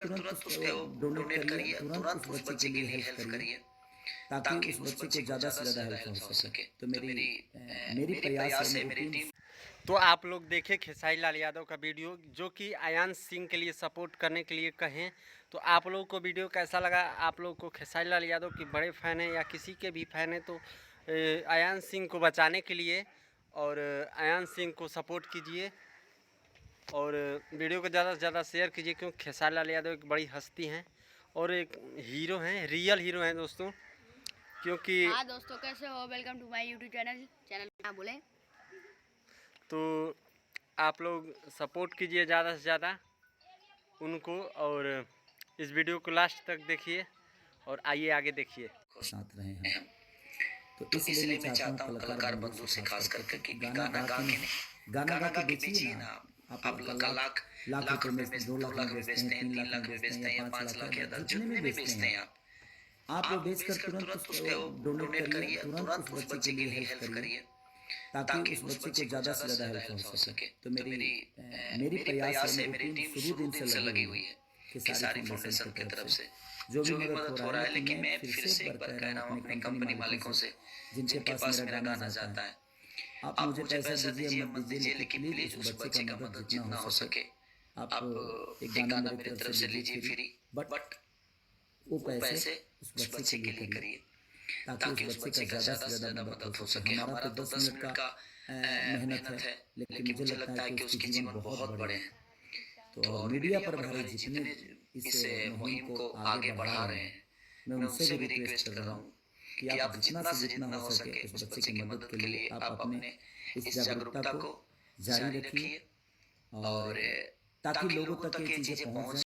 तुरंत उसके डोनेट करिए, तुरंत उस बच्चे के लिए हेल्प करिए ताकि उस बच्चे को ज़्यादा से ज़्यादा हेल्प हो सके। तो मेरी प्रयास है, मेरी टीम। तो आप लोग देखें खेसारी लाल यादव का वीडियो, जो कि आयांश सिंह के लिए सपोर्ट करने के लिए कहें। तो आप लोगों को वीडियो कैसा लगा? आप लोग को खेसारी लाल यादव के बड़े फ़ैन हैं या किसी के भी फ़ैन हैं तो आयांश सिंह को बचाने के लिए और आयांश सिंह को सपोर्ट कीजिए और वीडियो को ज़्यादा से ज़्यादा शेयर कीजिए, क्योंकि खेसारी लाल यादव एक बड़ी हस्ती हैं और एक हीरो हैं, रियल हीरो हैं दोस्तों। क्योंकि हाँ दोस्तों, कैसे हो? Welcome to my YouTube channel क्या बोले। तो आप लोग सपोर्ट कीजिए ज़्यादा से ज़्यादा उनको और इस वीडियो को लास्ट तक देखिए और आइए आगे देखिए। साथ रहे हैं तो इसलिए मैं चाहता हूँ कलाकार बंधु से खास करके कि गाना गा के नहीं, गाना गा के बेचिए ना। आप लाख लाख रुपए में 2 लाख में बेचते हैं, 3 लाख में बेचते हैं या 5 लाख या 10, जितने में बेचते हैं आप वो बेचकर तुरंत उसको डोनेट करिए, तुरंत उस बच्चे के लिए हेल्प करिए ताकि उस बच्चे को ज़्यादा से ज़्यादा हेल्प हो सके। तो मेरी प्रयास है, मेरी टीम शुरू दिन से लगी हुई है खेसारी फाउंडेशन की तरफ से जो भी मदद हो रहा है। लेकिन मैं फिर से एक बार कह रहा हूँ अपने कंपनी मालिकों से जिनके पास मेरा गाना जाता है, आप मुझे पैसा दीजिए मत दीजिए, लेकिन प्लीज़ उस बच्चे का मदद जितना हो सके आप एक गाना मेरी तरफ से लीजिए फ्री, बट वो पैसे उस बच्चे के लिए करिए ताकि उस बच्चे का ज़्यादा से ज़्यादा मदद हो सके। हमारा तो 10 मिनट का मेहनत है, लेकिन मुझे लगता है कि उसके जीवन बहुत बड़े हैं। तो और मीडिया पर भारी जितने इस मुहिम को आगे बढ़ा रहे हैं, मैं उनसे भी रिक्वेस्ट कर रहा हूँ कि आप जितना से जितना हो सके उस बच्चे की मदद के लिए आप अपने इस जागरूकता को जारी रखिए और ताकि लोगों तक ये चीज़ें पहुँच